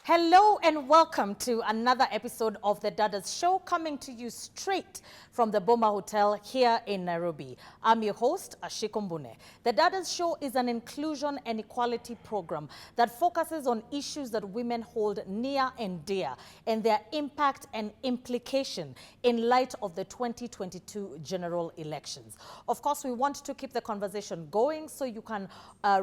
Hello and welcome to another episode of the Dada's Show, coming to you straight from the Boma Hotel here in Nairobi. I'm your host, Ashiko Mbune. The Dada's Show is an inclusion and equality program that focuses on issues that women hold near and dear and their impact and implication in light of the 2022 general elections. Of course, we want to keep the conversation going, so you can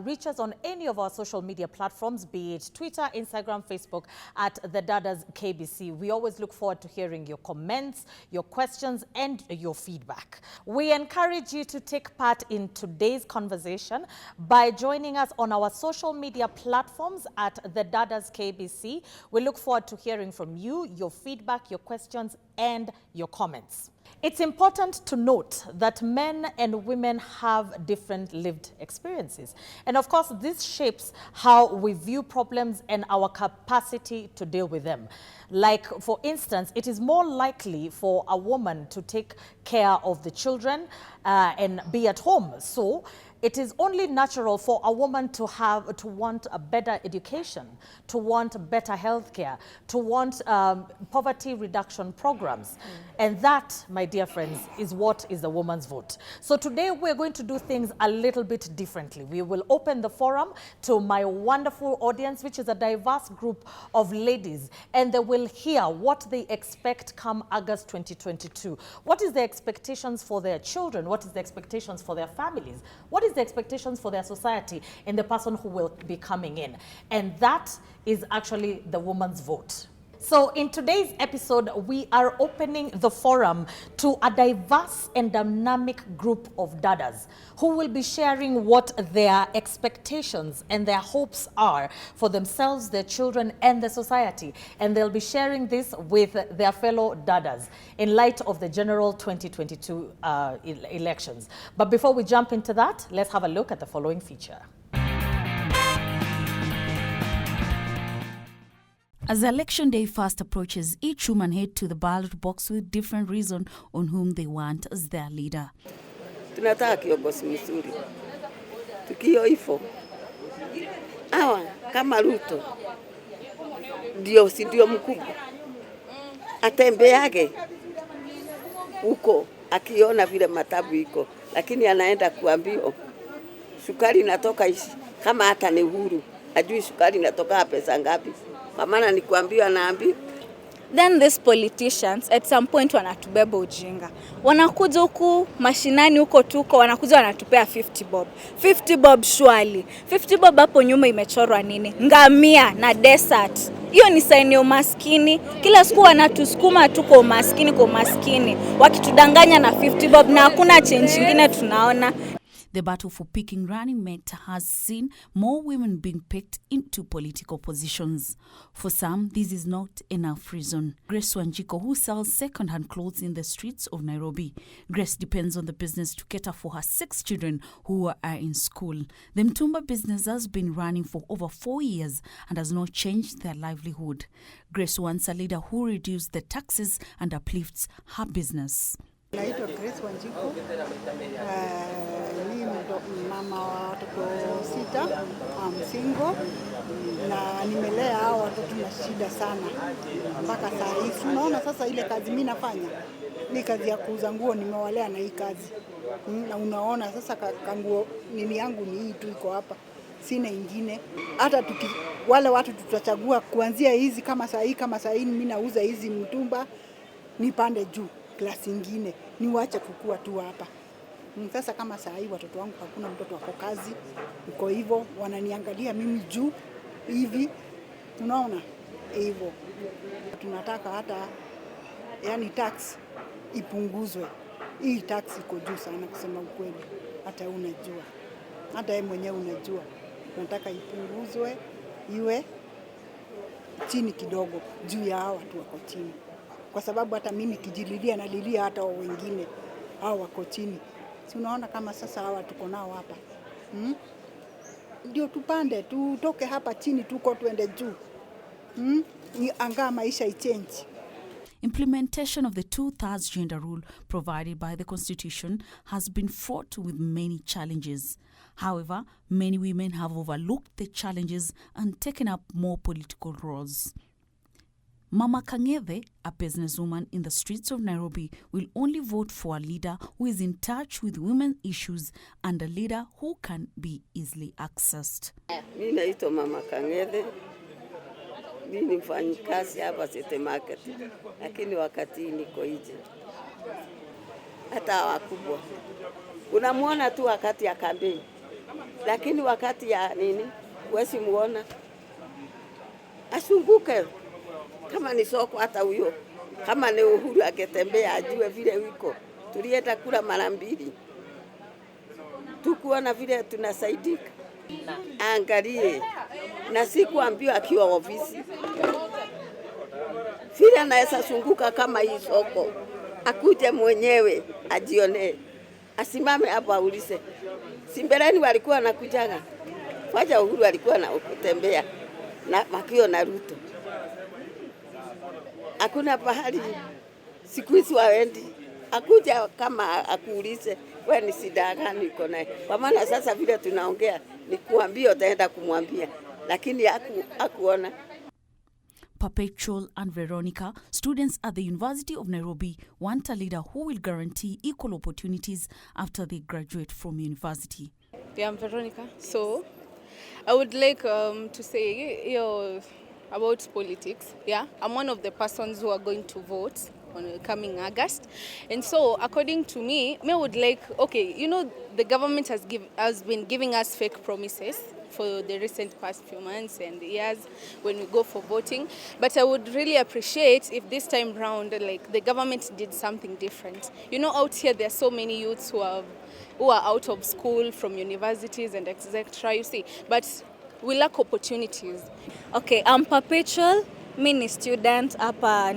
reach us on any of our social media platforms, be it Twitter, Instagram, Facebook, at the Dada's KBC. We always look forward to hearing your comments, your questions, and your feedback. We encourage you to take part in today's conversation by joining us on our social media platforms at the Dada's KBC. We look forward to hearing from you, your feedback, your questions, and your comments. It's important to note that men and women have different lived experiences. And of course, this shapes how we view problems and our capacity to deal with them. Like, for instance, it is more likely for a woman to take care of the children and be at home. So it is only natural for a woman to want a better education, to want better healthcare, to want poverty reduction programs. And that, my dear friends, is what is the woman's vote. So today we're going to do things a little bit differently. We will open the forum to my wonderful audience, which is a diverse group of ladies, and they will hear what they expect come August 2022. What is the expectations for their children? What is the expectations for their families? What is the expectations for their society and the person who will be coming in? And that is actually the woman's vote. So in today's episode, we are opening the forum to a diverse and dynamic group of dadas who will be sharing what their expectations and their hopes are for themselves, their children, and the society. And they'll be sharing this with their fellow dadas in light of the general 2022 elections. But before we jump into that, let's have a look at the following feature. As election day fast approaches, each woman head to the ballot box with different reason on whom they want as their leader. Tunataka kiongozi mzuri. Tukio hivyo. Hawa kama Ruto ndio mkubwa. Atembeage huko akiona vile matabu iko, lakini anaenda kuambia sukari inatoka kama hata ni Uhuru. Ajui sukari inatoka pesa ngapi. Maana ni kuambiwa naambi. Then these politicians at some point wanatubeba ujinga. Wanakuja huku mashinani huko tuko, wanakuja wanatupea 50 bob. 50 bob surely. 50 bob hapo nyuma imechorwa nini? Ngamia na desert. Hiyo ni sign ya umaskini. Kila siku wanatusukuma tuko umaskini kwa umaskini. Wakitudanganya na 50 bob na hakuna change nyingine tunaona. The battle for picking running mate has seen more women being picked into political positions. For some, this is not enough reason. Grace Wanjiko, who sells second-hand clothes in the streets of Nairobi. Grace depends on the business to cater for her 6 children who are in school. The Mtumba business has been running for over 4 years and has not changed their livelihood. Grace wants a leader who reduces the taxes and uplifts her business. Naitwa Grace Wanjiko. Mimi mama wa watoto 6, single, na nimelea hao watoto na shida sana mpaka saa hii. Unaona sasa ile kazi mimi nafanya ni kazi ya kuuza nguo, nimewalea na hii kazi. Na unaona sasa kanguo nini yangu ni hii tu iko hapa. Sina ingine. Hata wale watu tutachagua kuanzia hizi kama saa hii mimi nauza hizi mtumba nipande juu. Klasi ingine niwache kukua tu hapa. Sasa kama saa hii watoto wangu hakuna mtoto wako kazi, uko hivyo wananiangalia mimi juu hivi, unaona hivyo. Tunataka hata yani tax ipunguzwe. Hii tax iko juu sana kusema ukweli. Hata unajua, hata yeye mwenyewe unajua. Tunataka ipunguzwe iwe chini kidogo juu ya hao watu wako chini. Kwa sababu hata mimi kijililia na lilia hata wengine hao wako chini. Si unaona kama sasa hawa tuko nao hapa. Ndio tupande tutoke hapa chini tuko tuende juu. Anga maisha ichange. Implementation of the 2/3 gender rule provided by the Constitution has been fraught with many challenges. However, many women have overlooked the challenges and taken up more political roles. Mama Kang'ethe, a businesswoman in the streets of Nairobi, will only vote for a leader who is in touch with women's issues and a leader who can be easily accessed. Mimi naitwa Mama Kang'ethe. Mimi ni mfanyikazi hapa City Market. Lakini wakati niko nje. Hata wakubwa. Unamuona tu wakati ya kampeni. Lakini wakati ya nini? Huwezi muona. Asunguke. Kama ni soko hata huyo. Kama ni Uhuru akitembea ajue vile wiko. Tulienda kula mara 2. Tukuona vile tunasaidika. Angalie. Na sikuambiwa akiwa ofisi. Vile anaweza sunguka kama hii soko. Akuje mwenyewe ajione. Asimame hapo aulize. Simbeleni walikuwa nakujaga. Wacha Uhuru alikuwa na kutembea na makio na Ruto. Hakuna pahali siku hizi waendi. Akuja kama akuulize wewe ni shida gani uko naye. Kwa maana sasa vile tunaongea ni kuambia utaenda kumwambia lakini hakuona. Perpetual and Veronica, students at the University of Nairobi, want a leader who will guarantee equal opportunities after they graduate from university. Yeah, I'm Veronica. So, I would like to say about politics. Yeah, I'm one of the persons who are going to vote on coming August. And so, according to me, I would like, the government has been giving us fake promises for the recent past few months and years when we go for voting. But I would really appreciate if this time round, the government did something different. Out here, there are so many youths who are out of school, from universities and etc. You see, but we lack opportunities. Okay, I'm Perpetual, mini student hapa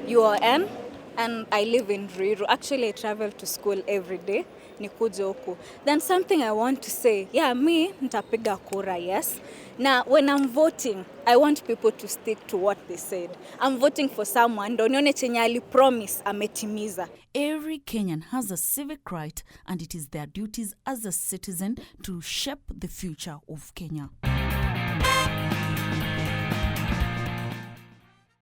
UON, and I live in Ruiru. Actually, I travel to school every day. Nikuje huku. Then something I want to say, me nitapiga kura, yes. Now, when I'm voting, I want people to stick to what they said. I'm voting for someone, ndo nione chenye alipromise ametimiza. Every Kenyan has a civic right, and it is their duties as a citizen to shape the future of Kenya.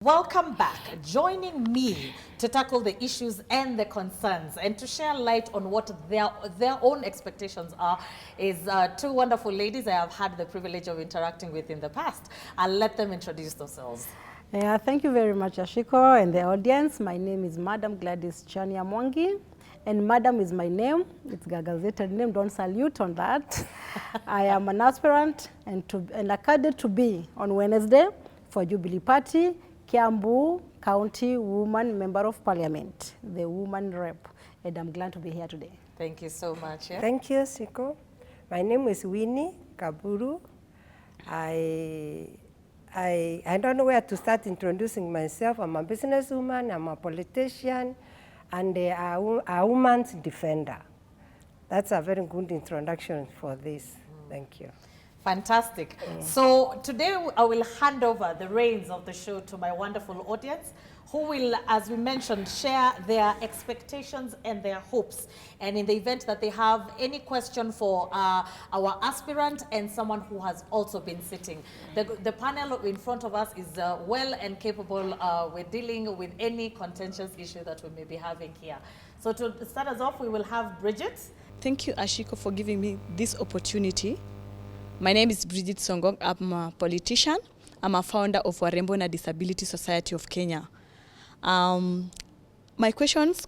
Welcome back. Joining me to tackle the issues and the concerns and to share light on what their own expectations are is two wonderful ladies I have had the privilege of interacting with in the past. I'll let them introduce themselves. Yeah, thank you very much, Ashiko, and the audience. My name is Madam Gladys Chania Mwangi, and Madam is my name. It's a gazetted name. Don't salute on that. I am an aspirant and a candidate to be on Wednesday for Jubilee Party, Kiambu County Woman Member of Parliament, the woman rep, and I'm glad to be here today. Thank you so much. Yeah? Thank you, Siko. My name is Winnie Kaburu. I don't know where to start introducing myself. I'm a businesswoman, I'm a politician, and a woman's defender. That's a very good introduction for this. Thank you. Fantastic. So today I will hand over the reins of the show to my wonderful audience who will, as we mentioned, share their expectations and their hopes. And in the event that they have any question for our aspirant and someone who has also been sitting, the panel in front of us is well and capable with dealing with any contentious issue that we may be having here. So to start us off, we will have Bridget. Thank you, Ashiko, for giving me this opportunity. My name is Bridget Songong. I'm a politician. I'm a founder of Warembo na Disability Society of Kenya. My questions,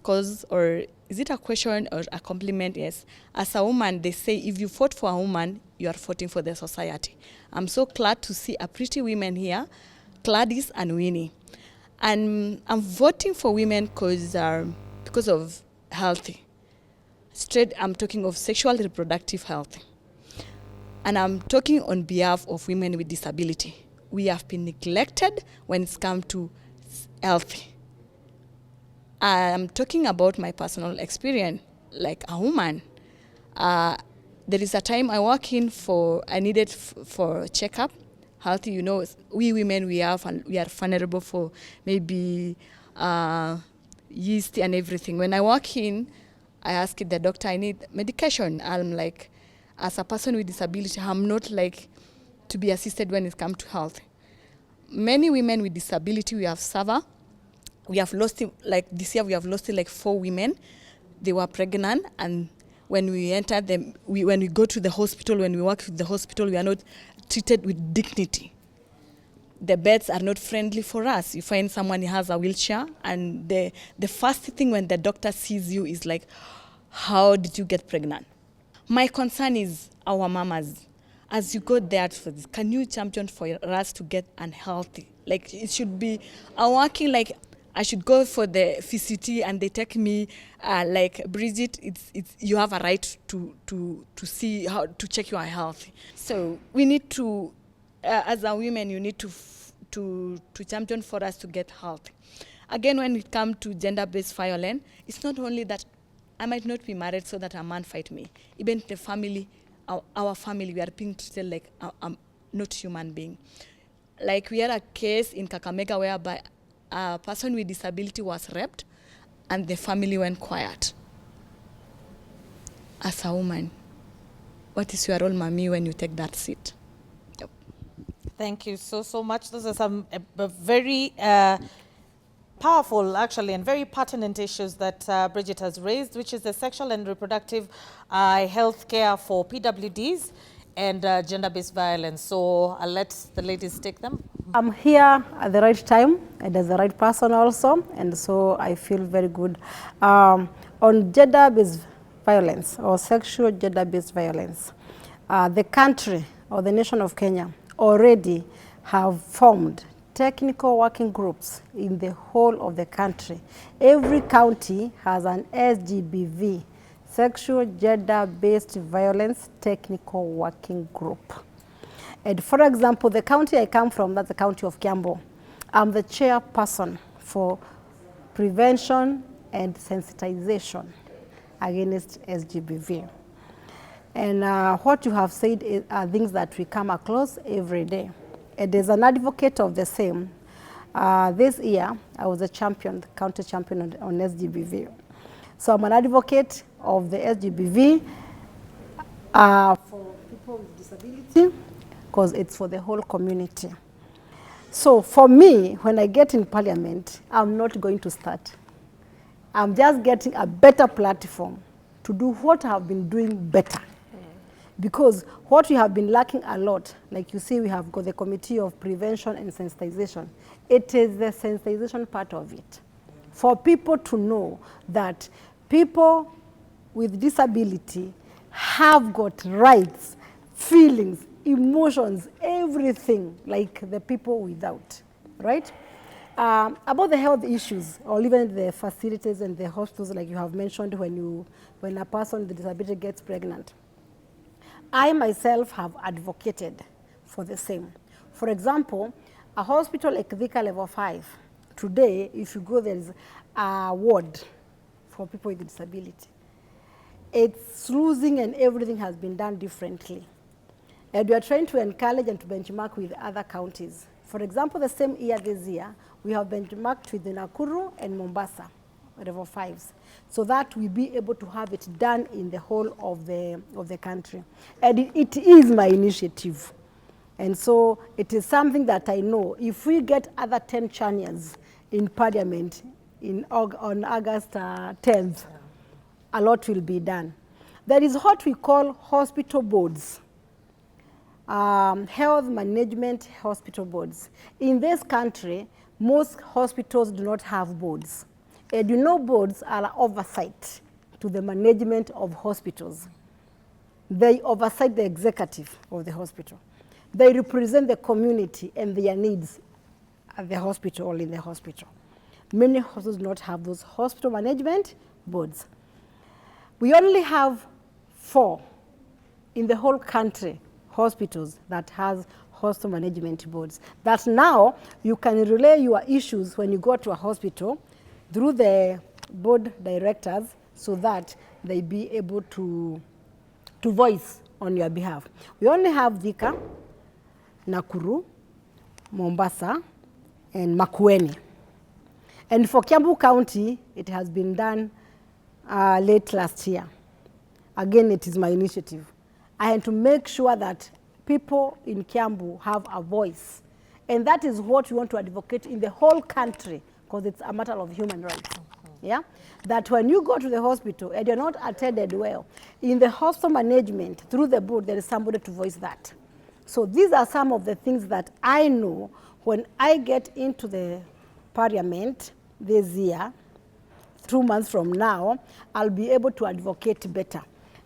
or is it a question or a compliment? Yes. As a woman, they say if you fought for a woman, you are fighting for the society. I'm so glad to see a pretty women here, Gladys and Winnie. And I'm voting for women because of health. Straight, I'm talking of sexual reproductive health. And I'm talking on behalf of women with disability. We have been neglected when it's come to health. I'm talking about my personal experience, like a woman. There is a time I needed for checkup. Health, we women, we are vulnerable for maybe yeast and everything. When I walk in, I ask the doctor, I need medication. I'm like, as a person with disability, I'm not like to be assisted when it comes to health. Many women with disability we have suffered. We have lost, like this year, we have lost like 4 women. They were pregnant, and when we enter them, when we go to the hospital, when we work with the hospital, we are not treated with dignity. The beds are not friendly for us. You find someone who has a wheelchair, and the first thing when the doctor sees you is like, how did you get pregnant? My concern is our mamas. As you go there for this, can you champion for us to get unhealthy? Like it should be working like I should go for the FCT and they take me like Bridget. It's you have a right to see how to check your health. So we need to, as a women, you need to champion for us to get health. Again, when it comes to gender-based violence, it's not only that I might not be married so that a man fight me. Even the family, our family, we are being treated like I'm not human being. Like we had a case in Kakamega whereby a person with disability was raped and the family went quiet. As a woman, what is your role, mommy, when you take that seat? Yep. Thank you so much. Those are some very powerful, actually, and very pertinent issues that Bridget has raised, which is the sexual and reproductive health care for PWDs and gender-based violence. So I'll let the ladies take them. I'm here at the right time and as the right person also, and so I feel very good. On gender-based violence or sexual gender-based violence, the country or the nation of Kenya already have formed technical working groups in the whole of the country. Every county has an SGBV, Sexual Gender-Based Violence Technical Working Group. And for example, the county I come from, that's the county of Kiambu. I'm the chairperson for prevention and sensitization against SGBV. And what you have said are things that we come across every day. And as an advocate of the same, this year I was a champion, the county champion on SGBV. So I'm an advocate of the SGBV for people with disability, because it's for the whole community. So for me, when I get in parliament, I'm not going to start. I'm just getting a better platform to do what I have been doing better. Because what we have been lacking a lot, like you see, we have got the Committee of Prevention and Sensitization. It is the sensitization part of it. For people to know that people with disability have got rights, feelings, emotions, everything like the people without, right? About the health issues, or even the facilities and the hospitals, like you have mentioned, when a person with disability gets pregnant. I myself have advocated for the same. For example, a hospital like Thika Level 5, today, if you go, there is a ward for people with disability. It's losing and everything has been done differently. And we are trying to encourage and to benchmark with other counties. For example, the same year this year, we have benchmarked with the Nakuru and Mombasa, Level 5s, so that we be able to have it done in the whole of the country. And it is my initiative. And so it is something that I know if we get other 10 Chanias in Parliament on August 10th, a lot will be done. There is what we call hospital boards, health management hospital boards. In this country, most hospitals do not have boards. And you know, boards are oversight to the management of hospitals. They oversight the executive of the hospital. They represent the community and their needs at the hospital or in the hospital. Many hospitals do not have those hospital management boards. We only have 4 in the whole country, hospitals that has hospital management boards. That now you can relay your issues when you go to a hospital through the board directors so that they be able to voice on your behalf. We only have Thika, Nakuru, Mombasa, and Makueni. And for Kiambu County, it has been done late last year. Again, it is my initiative. and to make sure that people in Kiambu have a voice. And that is what we want to advocate in the whole country, because it's a matter of human rights. Yeah? That when you go to the hospital and you're not attended well, in the hospital management, through the board, there is somebody to voice that. So these are some of the things that I know when I get into the parliament this year, 2 months from now, I'll be able to advocate better.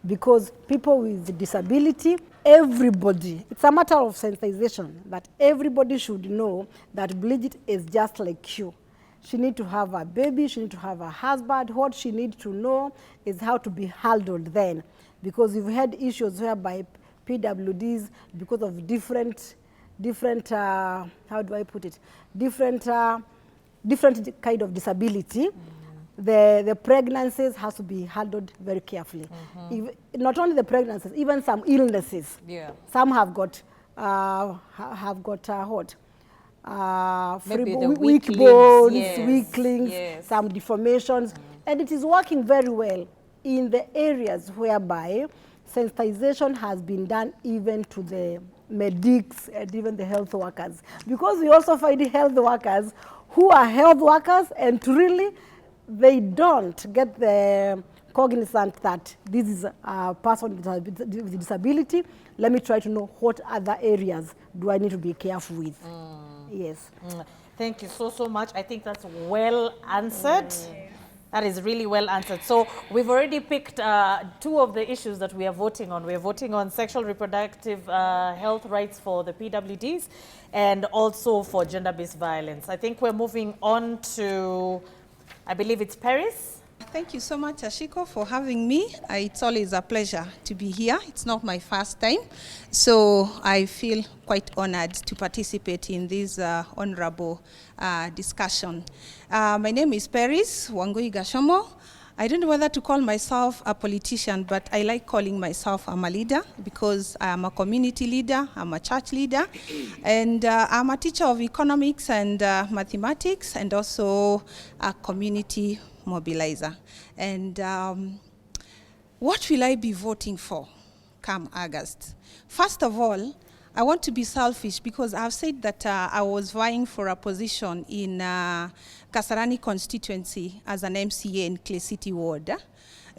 Because people with disability, everybody, it's a matter of sensitization, that everybody should know that Bridget is just like you. She needs to have a baby, she needs to have a husband. What she needs to know is how to be handled then. Because we've had issues whereby PWDs, because of different how do I put it, different kind of disability, the pregnancies has to be handled very carefully. Not only the pregnancies, even some illnesses. Yeah. Some have got Maybe the weak weaklings, bones, yes, weaklings, yes. some deformations, and it is working very well in the areas whereby sensitization has been done even to the medics and even the health workers. Because we also find health workers who are health workers and really they don't get the cognizant that this is a person with disability. Let me try to know what other areas do I need to be careful with. Yes. Thank you so much. I think that's well answered. That is really well answered. So we've already picked 2 of the issues that we are voting on. We are voting on sexual reproductive health rights for the PWDs and also for gender-based violence. I think we're moving on to, I believe it's Paris. Thank you so much, Ashiko, for having me. It's always a pleasure to be here. It's not my first time, so I feel quite honored to participate in this honorable discussion. My name is Paris Wangui Gashomo. I don't know whether to call myself a politician, but I like calling myself a leader because I'm a community leader, I'm a church leader, and I'm a teacher of economics and mathematics, and also a community mobilizer. And what will I be voting for come August? First of all, I want to be selfish because I've said that I was vying for a position in Kasarani constituency as an MCA in Clay City Ward.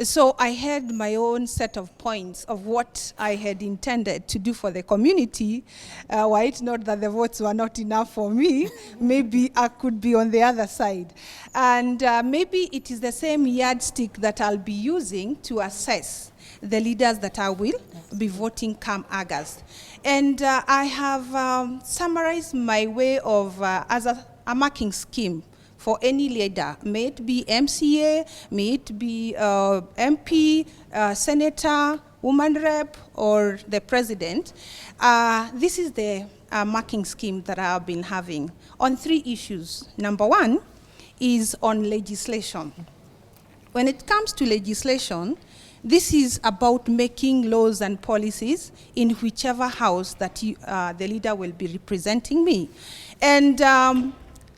So I had my own set of points of what I had intended to do for the community. Were it not that the votes were not enough for me, maybe I could be on the other side. And maybe it is the same yardstick that I'll be using to assess the leaders that I will be voting come August. And I have summarized my way of, as a marking scheme for any leader, may it be MCA, may it be MP, senator, woman rep, or the president. This is the marking scheme that I've been having on 3 issues. Number 1 is on legislation. When it comes to legislation, this is about making laws and policies in whichever house that the leader will be representing me. And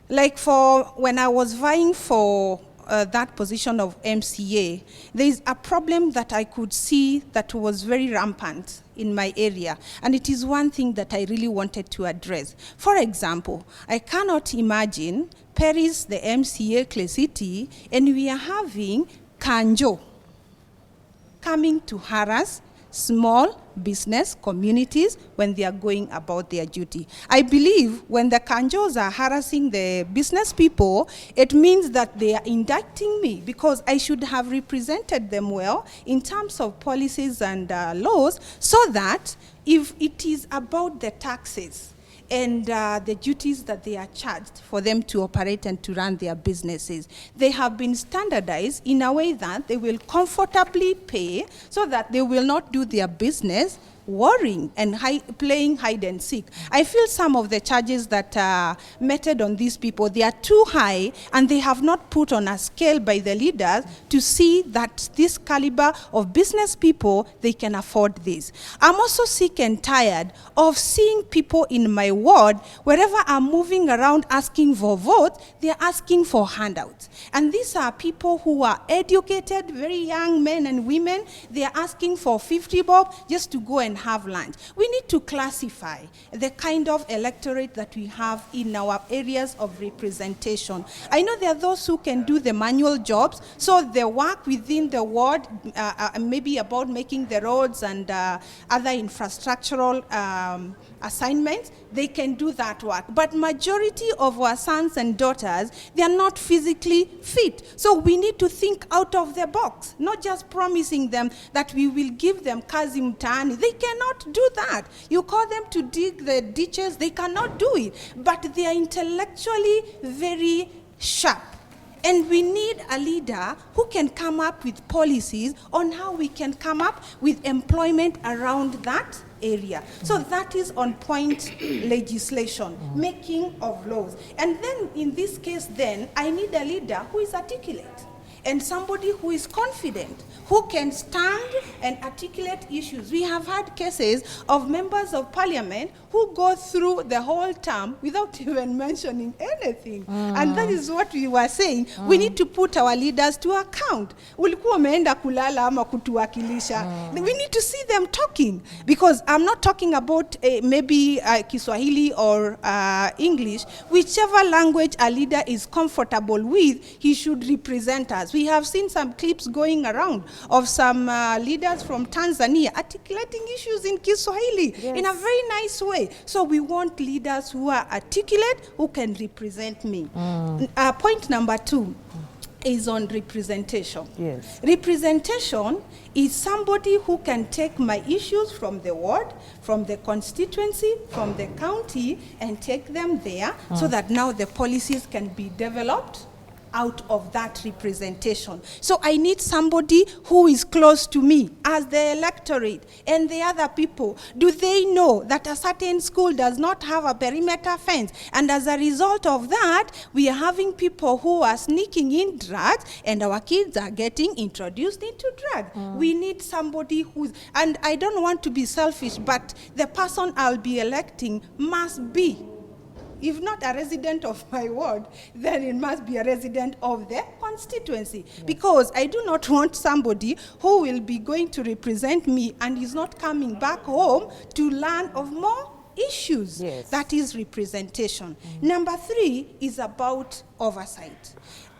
like for when I was vying for that position of MCA, there is a problem that I could see that was very rampant in my area, and it is one thing that I really wanted to address. For example, I cannot imagine Paris, the MCA, Clay City, and we are having Kanjo coming to harass small business communities when they are going about their duty. I believe when the Kanjos are harassing the business people, it means that they are indicting me because I should have represented them well in terms of policies and laws, so that if it is about the taxes and the duties that they are charged for them to operate and to run their businesses, they have been standardized in a way that they will comfortably pay so that they will not do their business worrying and playing hide and seek. I feel some of the charges that are meted on these people, they are too high, and they have not put on a scale by the leaders to see that this caliber of business people, they can afford this. I'm also sick and tired of seeing people in my ward, wherever I'm moving around asking for votes, they're asking for handouts. And these are people who are educated, very young men and women. They're asking for 50 bob just to go and and have lunch. We need to classify the kind of electorate that we have in our areas of representation. I know there are those who can do the manual jobs, so the work within the ward, maybe about making the roads and other infrastructural assignments, they can do that work. But majority of our sons and daughters, they are not physically fit. So we need to think out of the box, not just promising them that we will give them kazi mtaani. They cannot do that. You call them to dig the ditches, they cannot do it. But they are intellectually very sharp. And we need a leader who can come up with policies on how we can come up with employment around that area. So that is on point legislation, making of laws. And then in this case then, I need a leader who is articulate and somebody who is confident, who can stand and articulate issues. We have had cases of members of parliament who go through the whole term without even mentioning anything. And that is what we were saying. We need to put our leaders to account. Ulikuwa umeenda kulala ama kutuwakilisha. We need to see them talking, because I'm not talking about maybe Kiswahili or English. Whichever language a leader is comfortable with, he should represent us. We have seen some clips going around of some leaders from Tanzania articulating issues in Kiswahili in a very nice way. So we want leaders who are articulate, who can represent me. Point number 2 is on representation. Yes. Representation is somebody who can take my issues from the ward, from the constituency, from the county, and take them there so that now the policies can be developed out of that representation. So I need somebody who is close to me as the electorate and the other people. Do they know that a certain school does not have a perimeter fence? And as a result of that, we are having people who are sneaking in drugs and our kids are getting introduced into drugs. We need somebody who's, and I don't want to be selfish, but the person I'll be electing must be, if not a resident of my ward, then it must be a resident of the constituency. Yes. Because I do not want somebody who will be going to represent me and is not coming back home to learn of more issues. Yes. That is representation. Number 3 is about oversight.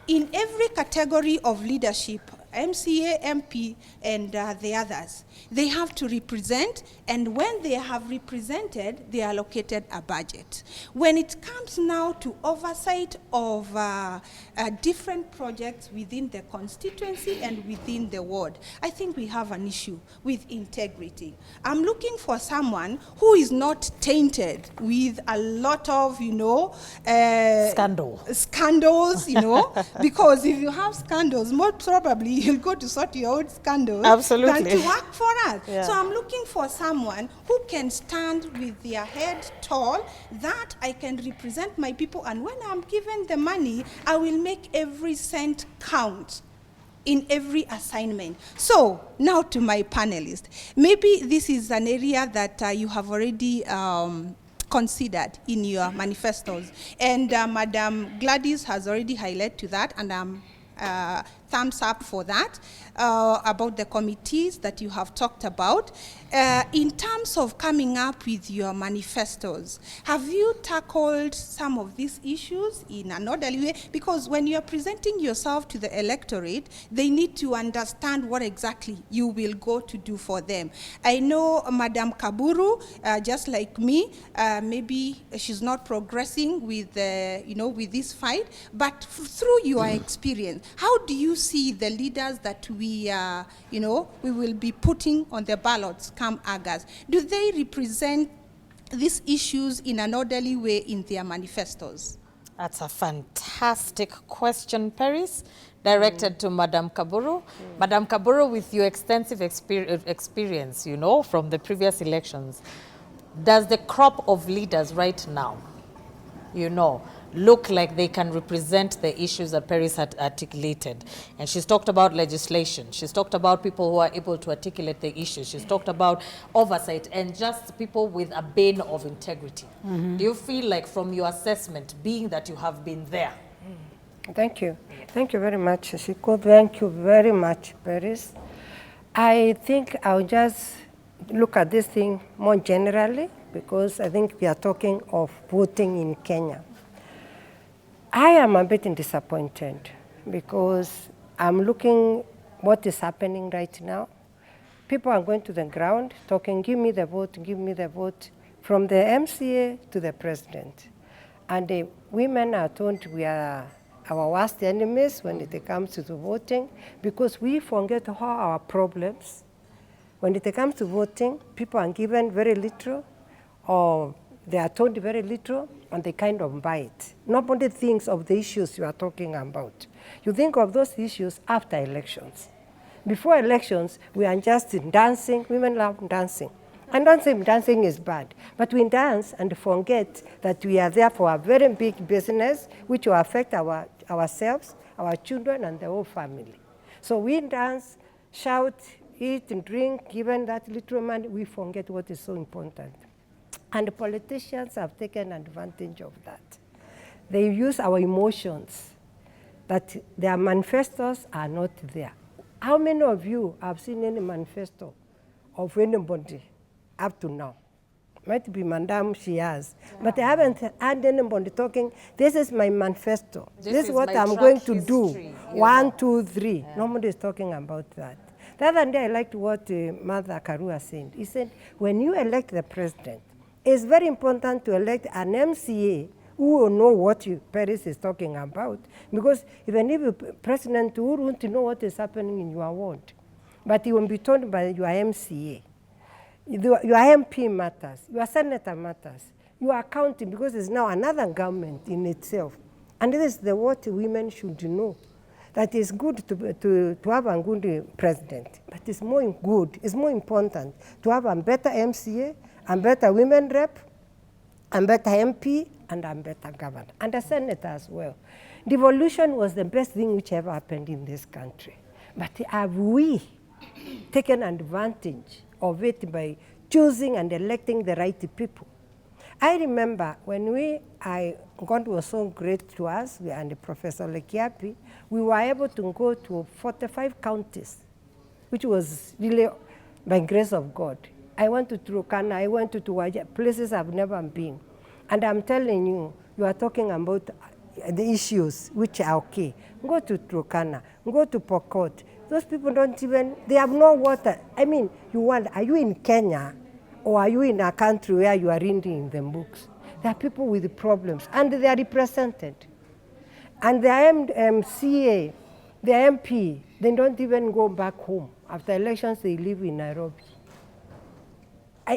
In every category of leadership, MCA, MP, and the others, they have to represent, and when they have represented, they are allocated a budget. When it comes now to oversight of different projects within the constituency and within the ward, I think we have an issue with integrity. I'm looking for someone who is not tainted with a lot of, scandals, because if you have scandals, most probably you'll go to sort your own scandals than to work for us. Yeah. So I'm looking for someone who can stand with their head tall, that I can represent my people, and when I'm given the money, I will make every cent count in every assignment. So now to my panelists. Maybe this is an area that you have already considered in your manifestos. And Madam Gladys has already highlighted to that, and I'm thumbs up for that, about the committees that you have talked about. In terms of coming up with your manifestos, have you tackled some of these issues in an orderly way? Because when you are presenting yourself to the electorate, they need to understand what exactly you will go to do for them. I know Madam Kaburu, just like me, maybe she's not progressing with, with this fight, but through your experience, how do you see the leaders that we will be putting on the ballots come August? Do they represent these issues in an orderly way in their manifestos? That's a fantastic question, Paris, directed to Madam Kaburu. Madam Kaburu, with your extensive experience, from the previous elections, does the crop of leaders right now, look like they can represent the issues that Paris had articulated? And she's talked about legislation. She's talked about people who are able to articulate the issues. She's talked about oversight and just people with a bane of integrity. Do you feel like, from your assessment, being that you have been there? Thank you. Thank you very much, Shiko. Thank you very much, Paris. I think I'll just look at this thing more generally, because I think we are talking of voting in Kenya. I am a bit disappointed because I'm looking what is happening right now. People are going to the ground talking, give me the vote, from the MCA to the president. And the women are told we are our worst enemies when it comes to the voting, because we forget all our problems. When it comes to voting, people are given very little, or they are told very little, and they kind of buy it. Nobody thinks of the issues you are talking about. You think of those issues after elections. Before elections, we are just dancing. Women love dancing. I don't say dancing is bad, but we dance and forget that we are there for a very big business, which will affect ourselves, our children, and the whole family. So we dance, shout, eat and drink, given that little money, we forget what is so important. And the politicians have taken advantage of that. They use our emotions, that their manifestos are not there. How many of you have seen any manifesto of anybody up to now? Might be Madam, she has. Yeah. But I haven't had anybody talking, this is my manifesto. This is what I'm going to do. Yeah. 1, 2, 3. Yeah. Nobody is talking about that. The other day I liked what Mother Karua said. He said, when you elect the president, it's very important to elect an MCA who will know what Paris is talking about. Because even if the president who won't know what is happening in your ward, but he will be told by your MCA. Your MP matters, your senator matters, your county, because it's now another government in itself. And this is what women should know. That it's good to have a good president, but it's more important to have a better MCA, a better women rep, a better MP, and a better governor, and a senator as well. Devolution was the best thing which ever happened in this country. But have we taken advantage of it by choosing and electing the right people? I remember when God was so great to us, and Professor Lekiapi, we were able to go to 45 counties, which was really by grace of God. I went to Turkana, I went to Waja, places I've never been. And I'm telling you, you are talking about the issues which are okay. Go to Turkana, go to Pokot. Those people don't even, they have no water. I mean, are you in Kenya or are you in a country where you are reading the books? There are people with problems and they are represented. And the MCA, the MP, they don't even go back home. After elections, they live in Nairobi.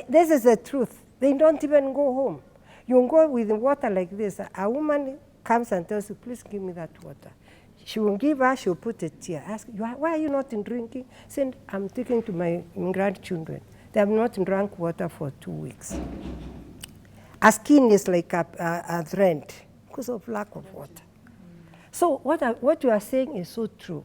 This is the truth. They don't even go home. You go with water like this. A woman comes and tells you, please give me that water. She will give her, she'll put it here. Ask, why are you not drinking? Say, I'm taking to my grandchildren. They have not drank water for 2 weeks. Our skin is like a thread because of lack of water. So what you are saying is so true.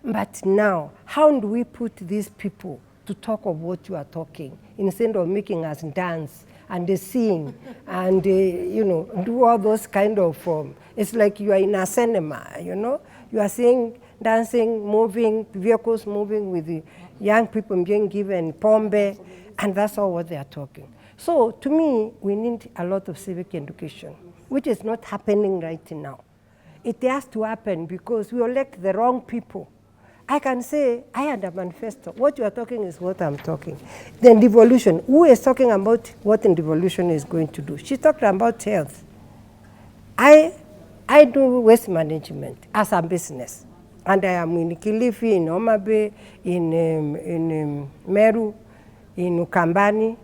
But now, how do we put these people to talk of what you are talking instead of making us dance and sing and do all those kind of it's like you are in a cinema, you are seeing, dancing, moving, vehicles moving with the young people being given pombe, and that's all what they are talking. So to me, we need a lot of civic education, which is not happening right now. It has to happen because we elect the wrong people. I can say, I had a manifesto. What you are talking is what I'm talking. Then devolution. Who is talking about what in devolution is going to do? She talked about health. I do waste management as a business. And I am in Kilifi, in Omabe, in Meru, in Ukambani.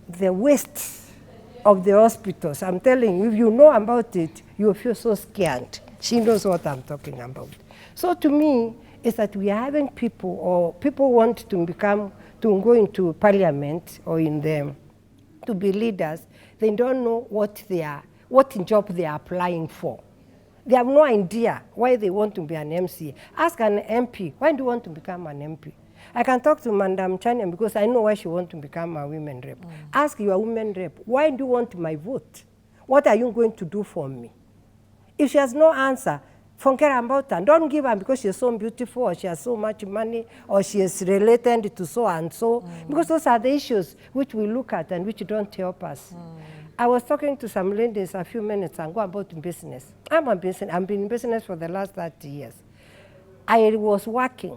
The waste of the hospitals, I'm telling you, if you know about it, you feel so scared. She knows what I'm talking about. So to me, is that we are having people, or people want to go into parliament or to be leaders. They don't know what job they are applying for. They have no idea why they want to be an MC. Ask an MP, why do you want to become an MP? I can talk to Madam Chania because I know why she wants to become a women rep. Ask your women rep, why do you want my vote? What are you going to do for me? If she has no answer, Forget about her. Don't give her because she's so beautiful or she has so much money or she is related to so and so. Because those are the issues which we look at and which don't help us. I was talking to some ladies a few minutes ago about business. I've been in business for the last 30 years. I was working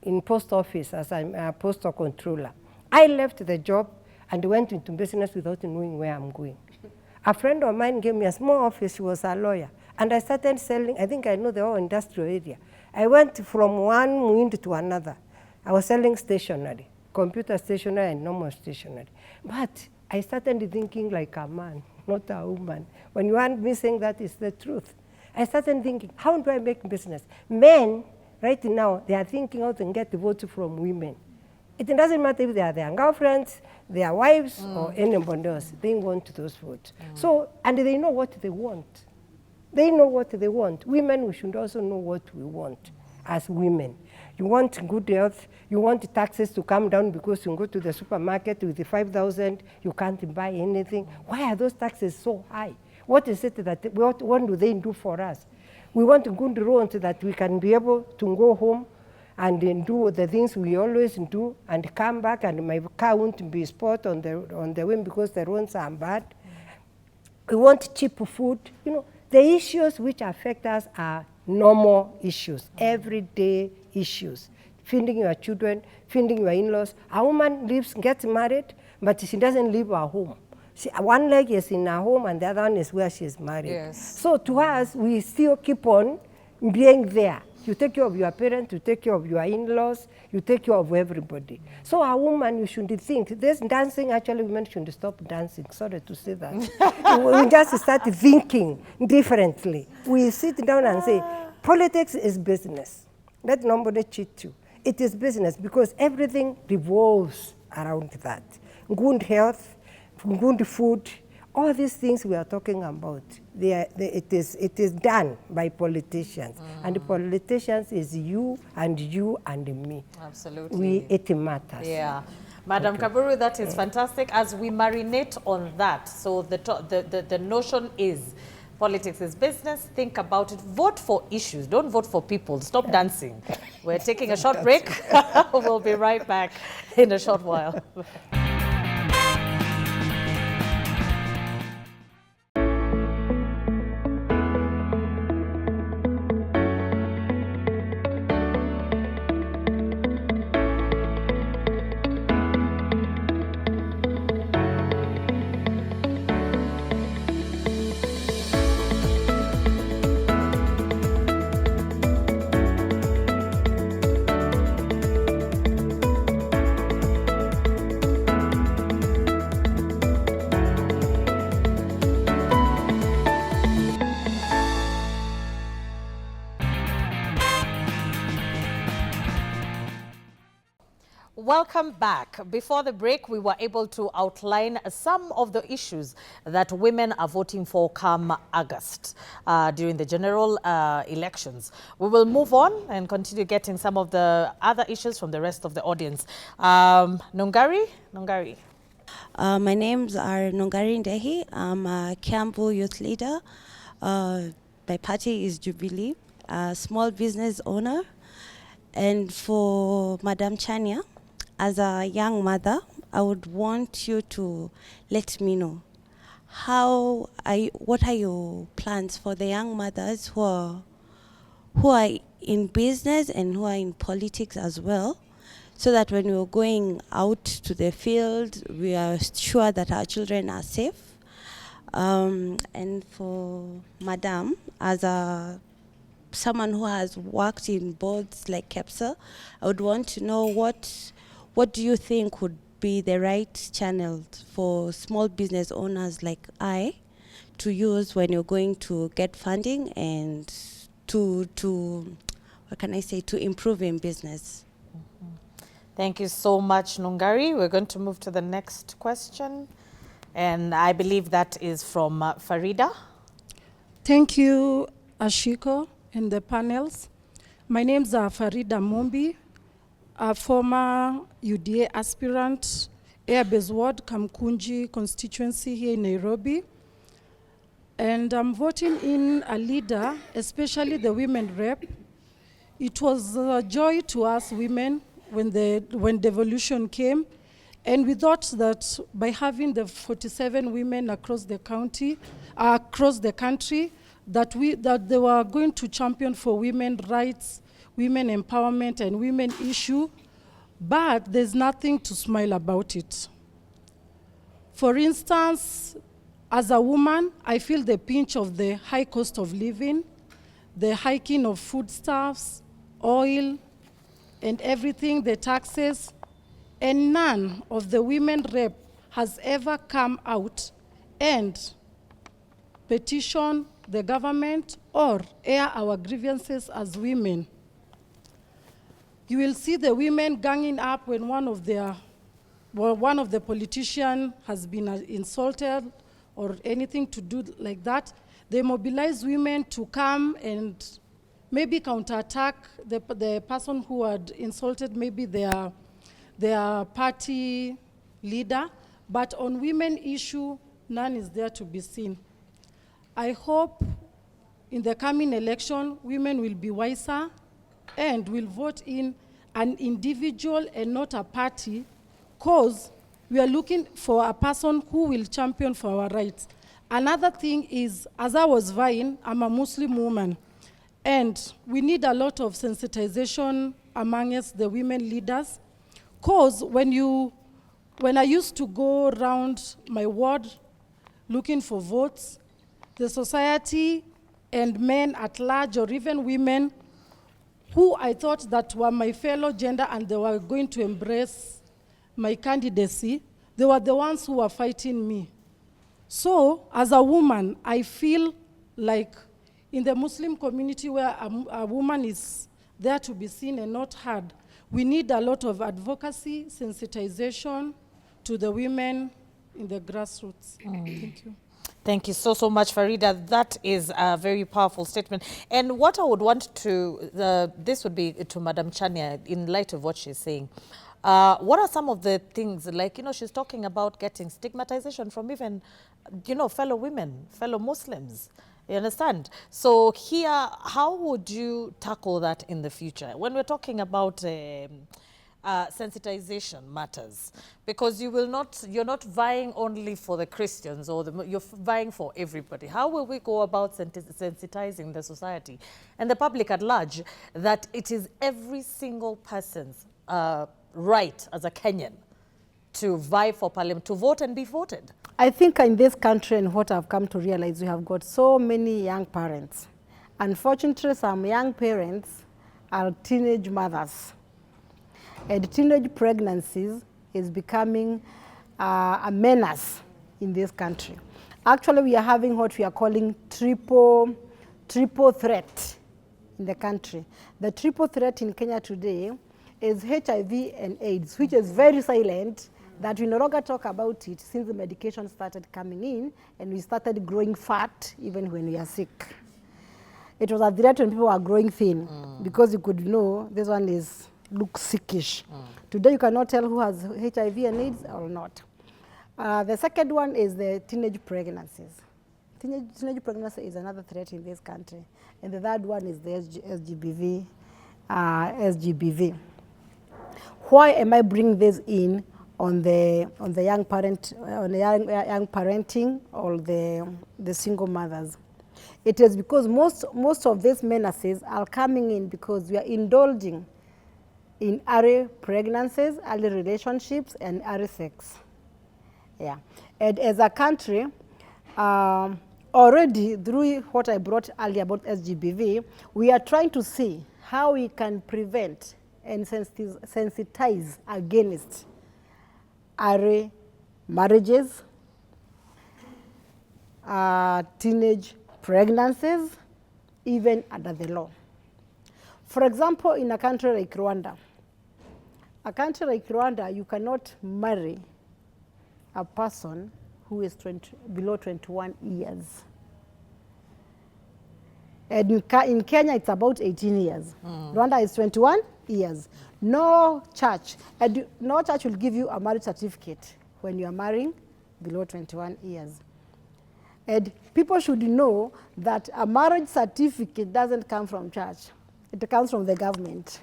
in post office as a postal controller. I left the job and went into business without knowing where I'm going. A friend of mine gave me a small office. She was a lawyer. And I started selling. I think I know the whole industrial area. I went from one wind to another. I was selling stationery, computer stationery and normal stationery. But I started thinking like a man, not a woman. When you want me saying that is the truth. I started thinking, how do I make business? Men, right now, they are thinking how to get the vote from women. It doesn't matter if they are their girlfriends, their wives, or anybody else. They want those votes. So, and they know what they want. They know what they want. Women, we should also know what we want as women. You want good health, you want taxes to come down because you go to the supermarket with the 5,000, you can't buy anything. Why are those taxes so high? What is it that, what do they do for us? We want good roads that we can be able to go home and then do the things we always do and come back and my car won't be spoiled on the way because the roads are bad. We want cheap food. You know, the issues which affect us are normal issues, everyday issues. Feeding your children, feeding your in-laws. A woman gets married, but she doesn't leave her home. One leg is in her home and the other one is where she is married. Yes. So to us, we still keep on being there. You take care of your parents, you take care of your in-laws, you take care of everybody. So a woman, you should think, this dancing, actually women should stop dancing, sorry to say that. We just start thinking differently. We sit down and say, politics is business. Let nobody cheat you. It is business because everything revolves around that. Good health, good food, all these things we are talking about, it is done by politicians. And the politicians is you and me. Absolutely. It matters. Yeah. Madam Kaburu, that is fantastic. As we marinate on that, so the notion is politics is business. Think about it. Vote for issues. Don't vote for people. Stop dancing. We're taking a short break. We'll be right back in a short while. Welcome back. Before the break, we were able to outline some of the issues that women are voting for come August during the general elections. We will move on and continue getting some of the other issues from the rest of the audience. Nungari? My names are Nungari Ndehi. I'm a Kiambu youth leader. My party is Jubilee, a small business owner. And for Madam Chania, as a young mother, I would want you to let me know what are your plans for the young mothers who are in business and who are in politics as well, so that when we're going out to the field, we are sure that our children are safe. And for Madam, as someone who has worked in boards like KEPSA, I would want to know what do you think would be the right channel for small business owners like I to use when you're going to get funding and to improve in business? Thank you so much, Nungari. We're going to move to the next question. And I believe that is from Farida. Thank you, Ashiko, and the panels. My name's Farida Mumbi, a former UDA aspirant, Airbase Ward, Kamkunji constituency here in Nairobi. And I'm voting in a leader, especially the women rep. It was a joy to us women when devolution came, and we thought that by having the 47 women across the country, that they were going to champion for women rights, women empowerment, and women issue, but there's nothing to smile about it. For instance, as a woman, I feel the pinch of the high cost of living, the hiking of foodstuffs, oil, and everything, the taxes, and none of the women rep has ever come out and petition the government or air our grievances as women. You will see the women ganging up when one of the politicians has been insulted or anything to do like that. They mobilize women to come and maybe counterattack the person who had insulted maybe their party leader, but on women issue, none is there to be seen. I hope in the coming election, women will be wiser and will vote in an individual and not a party, because we are looking for a person who will champion for our rights. Another thing is, as I was vying, I'm a Muslim woman, and we need a lot of sensitization amongst the women leaders, because when I used to go around my ward looking for votes, the society and men at large, or even women, who I thought that were my fellow gender and they were going to embrace my candidacy, they were the ones who were fighting me. So, as a woman, I feel like in the Muslim community where a woman is there to be seen and not heard, we need a lot of advocacy, sensitization to the women in the grassroots. Thank you. Thank you so much, Farida. That is a very powerful statement. And what I would want to, this would be to Madam Chania, in light of what she's saying. What are some of the things, like, she's talking about getting stigmatization from even, fellow women, fellow Muslims. You understand? So here, how would you tackle that in the future? When we're talking about sensitization matters, because you're not vying only for the Christians, or you're vying for everybody. How will we go about sensitizing the society and the public at large that it is every single person's right as a Kenyan to vie for parliament, to vote and be voted? I think in this country, and what I've come to realize, we have got so many young parents. Unfortunately, some young parents are teenage mothers. And teenage pregnancies is becoming a menace in this country. Actually, we are having what we are calling triple threat in the country. The triple threat in Kenya today is HIV and AIDS, which is very silent, that we no longer talk about it since the medication started coming in and we started growing fat even when we are sick. It was a threat when people were growing thin because you could know this one looks sickish. Today you cannot tell who has HIV and AIDS or not. The second one is the teenage pregnancies. Teenage pregnancy is another threat in this country. And the third one is the SGBV. Why am I bringing this in on the young parent, on the young parenting, or the single mothers? It is because most of these menaces are coming in because we are indulging in early pregnancies, early relationships, and early sex. Yeah, and as a country, already through what I brought earlier about SGBV, we are trying to see how we can prevent and sensitize against early marriages, teenage pregnancies, even under the law. For example, in a country like Rwanda, you cannot marry a person who is below 21 years. And in Kenya, it's about 18 years. Rwanda is 21 years. No church will give you a marriage certificate when you are marrying below 21 years. And people should know that a marriage certificate doesn't come from church. It comes from the government.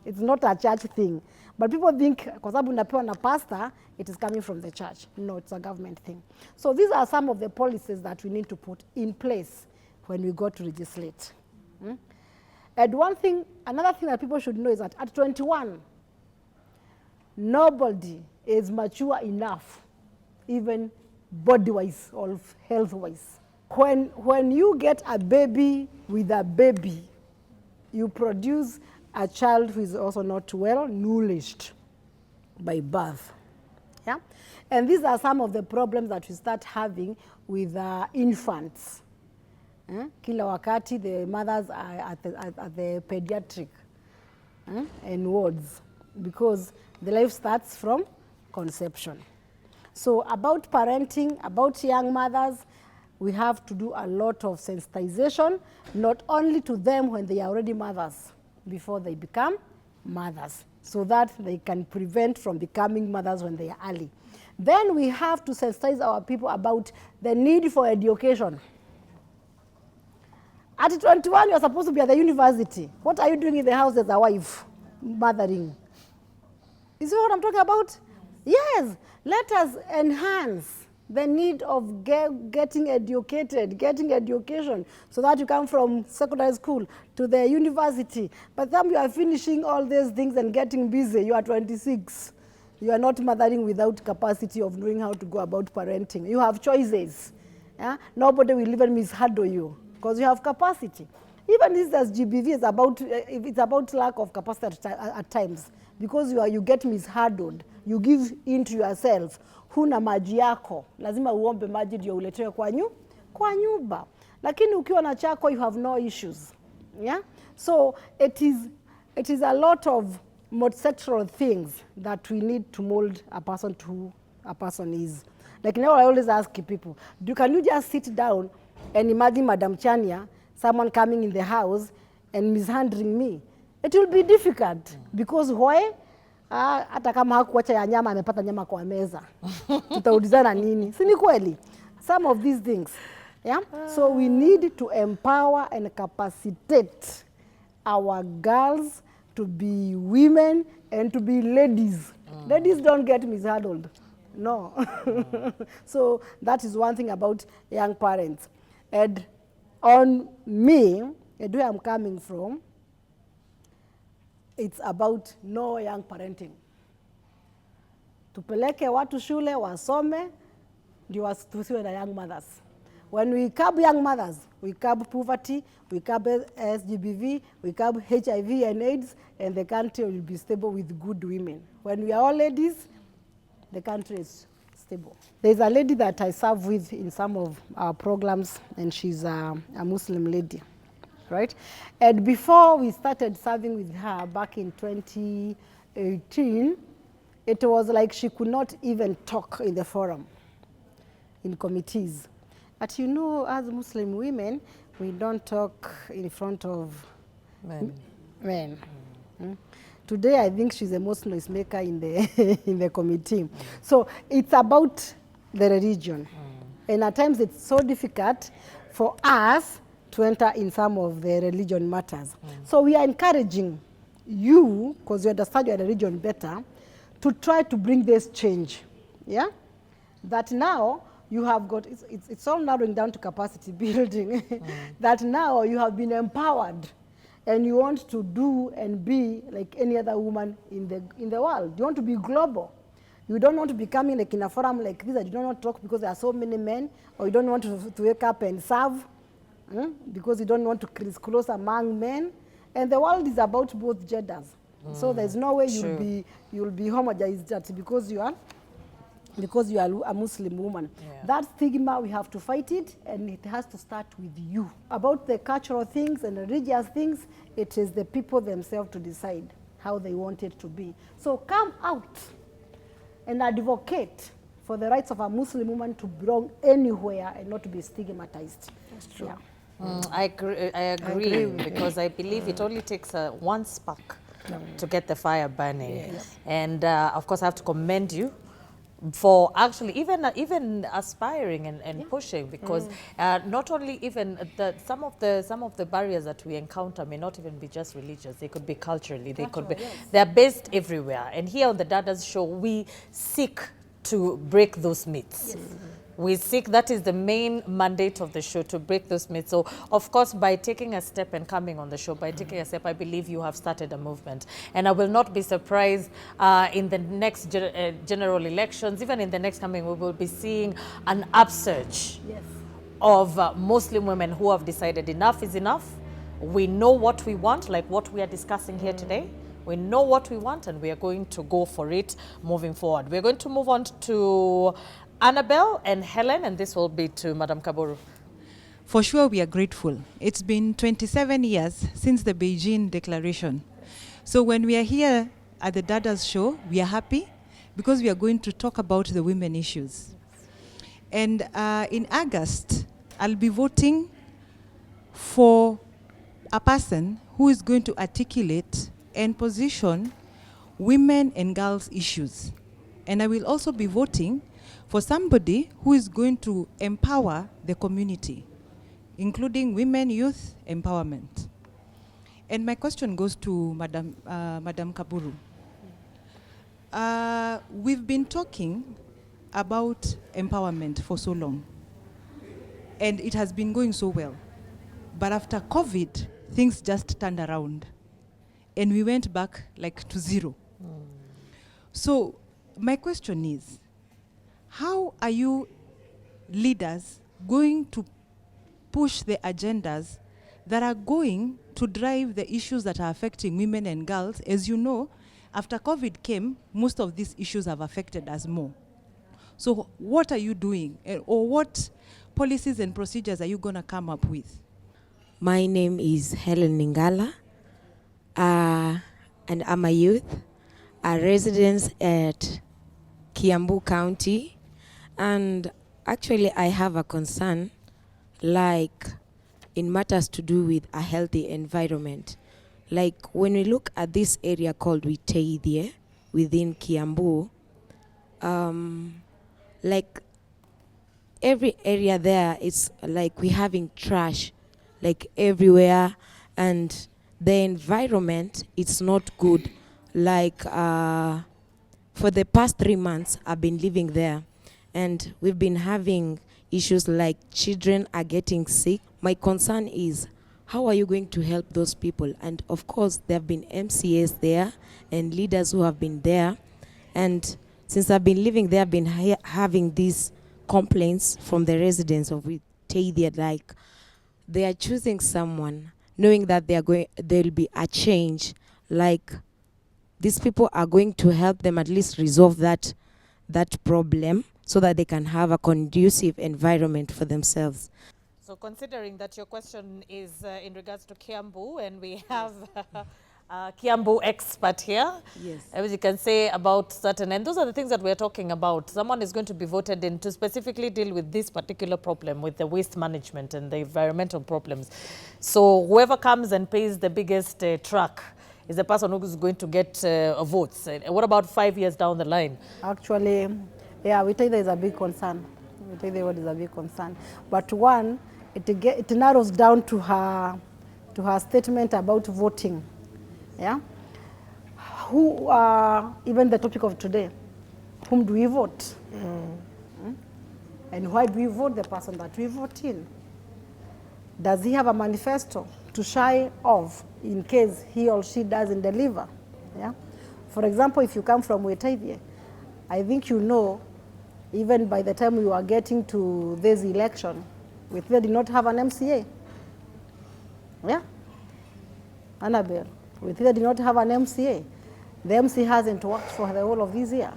It's not a church thing. But people think, kwa sababu unapewa na pastor, it is coming from the church. No, it's a government thing. So these are some of the policies that we need to put in place when we go to legislate. And another thing that people should know is that at 21, nobody is mature enough, even body-wise or health-wise. When you get a baby with a baby, you produce a child who is also not well nourished by birth. Yeah? And these are some of the problems that we start having with infants. Kila wakati the mothers are at the pediatric and wards because the life starts from conception. So about parenting, about young mothers, we have to do a lot of sensitization, not only to them when they are already mothers, before they become mothers, so that they can prevent from becoming mothers when they are early. Then we have to sensitize our people about the need for education. At 21, you're supposed to be at the university. What are you doing in the house as a wife? Mothering. You see what I'm talking about? Yes, let us enhance the need of getting education, so that you come from secondary school to the university. By the time you are finishing all these things and getting busy, you are 26. You are not mothering without capacity of knowing how to go about parenting. You have choices. Yeah? Nobody will even mishandle you because you have capacity. Even this as GBV is it's about lack of capacity at times, because you get mishandled. You give in to yourself. Huna maji yako, lazima uombe maji ndio uletewe kwa nyumba. Lakini ukiwa na chako, you have no issues. Yeah? So it is a lot of multisectoral things that we need to mold a person to who a person is. Like now I always ask people, can you just sit down and imagine Madam Chania, someone coming in the house and mishandling me? It will be difficult because why? Hata kama hakuacha ya nyama, amepata nyama kwa meza. Tutaulizana nini? Si ni kweli? Some of these things. Yeah? So we need to empower and capacitate our girls to be women and to be ladies. Ladies don't get mishandled. No. So that is one thing about young parents. And on me, and where I'm coming from, it's about no young parenting. Tupeleke watu shule, wasome, ndio tusiwe na young mothers. When we curb young mothers, we curb poverty, we curb SGBV, we curb HIV and AIDS, and the country will be stable with good women. When we are all ladies, the country is stable. There's a lady that I serve with in some of our programs, and she's a Muslim lady. Right? And before we started serving with her back in 2018, it was like she could not even talk in the forum, in committees. But you know, as Muslim women, we don't talk in front of men. Today, I think she's a most noisemaker in the, in the committee. So it's about the religion. And at times it's so difficult for us to enter in some of the religion matters. So we are encouraging you, because you understand your religion better, to try to bring this change. Yeah? That now you have got, it's all narrowing down to capacity building, that now you have been empowered and you want to do and be like any other woman in the world. You want to be global. You don't want to be coming like in a forum like this, that you don't want to talk because there are so many men, or you don't want to wake up and serve, because you don't want to crisscross among men. And the world is about both genders. So there's no way you'll be homogenized that because you are a Muslim woman. Yeah. That stigma, we have to fight it, and it has to start with you. About the cultural things and religious things, it is the people themselves to decide how they want it to be. So come out and advocate for the rights of a Muslim woman to belong anywhere and not to be stigmatized. That's true. Yeah. I agree because I believe it only takes one spark to get the fire burning. Yes. And of course I have to commend you for actually even aspiring and pushing, because not only even some of the barriers that we encounter may not even be just religious. They could be culturally, they could be, they're based everywhere. And here on the Dada's show, we seek to break those myths. We seek, that is the main mandate of the show, to break those myths. So, of course, by taking a step and coming on the show, by taking a step, I believe you have started a movement. And I will not be surprised in the next general elections, even in the next coming, we will be seeing an upsurge of Muslim women who have decided enough is enough. We know what we want, like what we are discussing here today. We know what we want, and we are going to go for it moving forward. We're going to move on to Annabelle and Helen, and this will be to Madam Kaburu. For sure, we are grateful. It's been 27 years since the Beijing Declaration. So when we are here at the Dada's show, we are happy because we are going to talk about the women issues. And in August, I'll be voting for a person who is going to articulate and position women and girls issues. And I will also be voting for somebody who is going to empower the community, including women, youth empowerment. And my question goes to Madam Kaburu. We've been talking about empowerment for so long, and it has been going so well. But after COVID, things just turned around, and we went back like to zero. So my question is, how are you leaders going to push the agendas that are going to drive the issues that are affecting women and girls? As you know, after COVID came, most of these issues have affected us more. So what are you doing, or what policies and procedures are you going to come up with? My name is Helen Ningala, and I'm a youth, a resident at Kiambu County. And actually, I have a concern, like in matters to do with a healthy environment. Like when we look at this area called Witeithie within Kiambu, like every area there, it's like we're having trash like everywhere, and the environment, it's not good. Like for the past 3 months, I've been living there, and we've been having issues like children are getting sick. My concern is, how are you going to help those people? And of course, there have been MCAs there and leaders who have been there. And since I've been living there, I've been having these complaints from the residents of Witeithie, like they are choosing someone knowing that there'll be a change, like these people are going to help them at least resolve that problem, so that they can have a conducive environment for themselves. So considering that your question is in regards to Kiambu, and we have Kiambu expert here, yes, as you can say about certain, and those are the things that we're talking about. Someone is going to be voted in to specifically deal with this particular problem, with the waste management and the environmental problems. So whoever comes and pays the biggest truck is the person who is going to get votes. What about 5 years down the line? Actually, yeah, Witeithie is a big concern. Witeithie is a big concern. But one, it narrows down to her statement about voting. Yeah, who even the topic of today, whom do we vote? And why do we vote the person that we vote in? Does he have a manifesto to shy off in case he or she doesn't deliver? Yeah. For example, if you come from Witeithie, I think you know, even by the time you are getting to this election, Witeithie did not have an MCA. Yeah. Annabelle, Witeithie did not have an MCA. The MC hasn't worked for the whole of this year.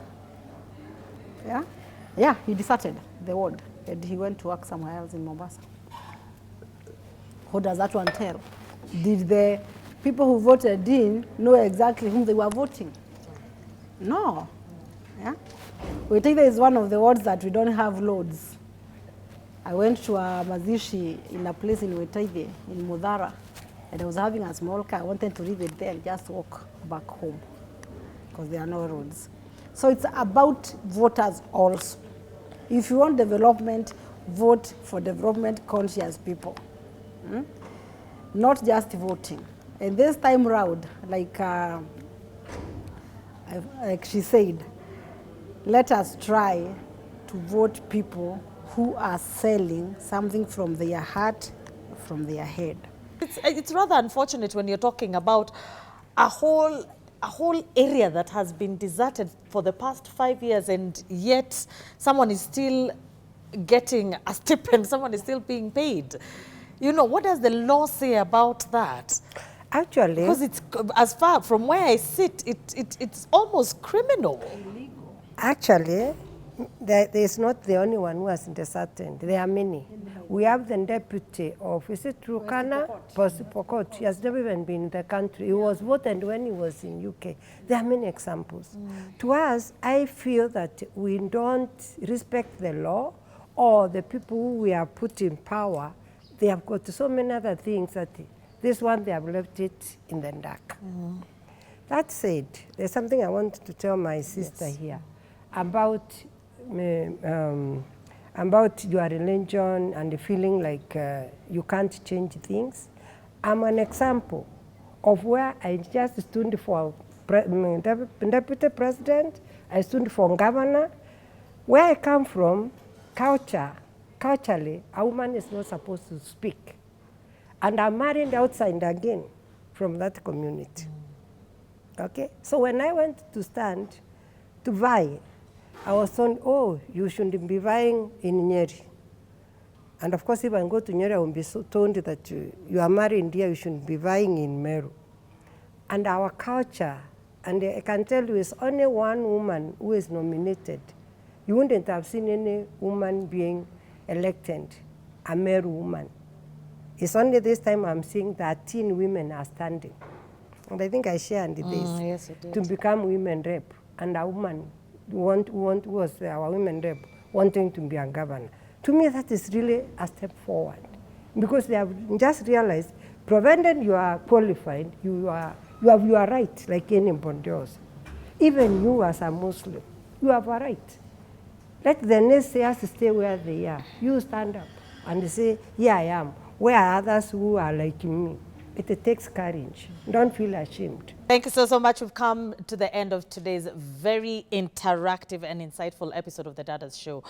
Yeah. Yeah, he deserted the ward and he went to work somewhere else in Mombasa. What does that one tell? Did the people who voted in know exactly whom they were voting? No. Yeah? Witeithie is one of the wards that we don't have loads. I went to a mazishi in a place in Witeithie, in Mudhara, and I was having a small car. I wanted to leave it there and just walk back home because there are no roads. So it's about voters also. If you want development, vote for development conscious people. Not just voting. And this time round, like she said, let us try to vote people who are selling something from their heart, from their head. It's rather unfortunate when you're talking about a whole area that has been deserted for the past 5 years, and yet someone is still getting a stipend, someone is still being paid. You know, what does the law say about that? Actually, because it's, as far from where I sit, it's almost criminal. Actually, there is not the only one who has deserted. There are many. We have the deputy of, is it Turkana? Pokot. He has never even been in the country. He was voted when he was in UK. There are many examples. To us, I feel that we don't respect the law, or the people who we have put in power. They have got so many other things that this one, they have left it in the dark. That said, there's something I want to tell my sister here about your religion and feeling like you can't change things. I'm an example of where I just stood for deputy president, I stood for governor. Where I come from, culturally, a woman is not supposed to speak. And I'm married outside again from that community. Okay? So when I went to stand to vie, I was told, oh, you shouldn't be vying in Nyeri. And of course, if I go to Nyeri, I will be told that you are married here, you shouldn't be vying in Meru. And our culture, and I can tell you, it's only one woman who is nominated. You wouldn't have seen any woman being elected, a Meru woman. It's only this time I'm seeing 13 women are standing. And I think I shared this, yes, you did. to become women rep. And a woman was our women rep wanting to be a governor. To me, that is really a step forward. Because they have just realized, provided you are qualified, you have your right, like anybody else. Even you as a Muslim, you have a right. Let the naysayers stay where they are. You stand up and say, here I am. Where are others who are like me? It takes courage. Don't feel ashamed. Thank you so much. We've come to the end of today's very interactive and insightful episode of the Dada's Show.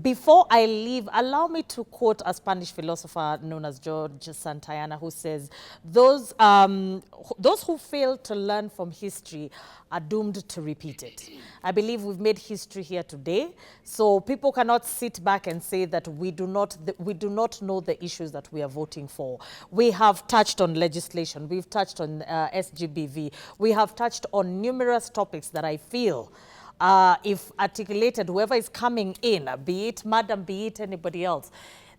Before I leave, allow me to quote a Spanish philosopher known as George Santayana, who says, those who fail to learn from history are doomed to repeat it. I believe we've made history here today, so people cannot sit back and say that we do not know the issues that we are voting for. We have touched on legislation, we've touched on SGBV, we have touched on numerous topics that I feel, if articulated, whoever is coming in, be it Madam, be it anybody else,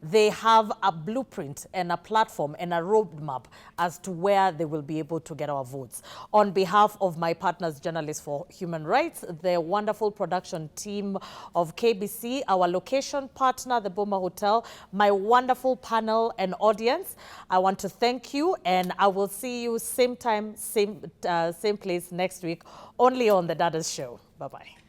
they have a blueprint and a platform and a roadmap as to where they will be able to get our votes. On behalf of my partners, Journalists for Human Rights, the wonderful production team of KBC, our location partner, the Boma Hotel, my wonderful panel and audience, I want to thank you, and I will see you same time, same place next week, only on the Dada's Show. Bye-bye.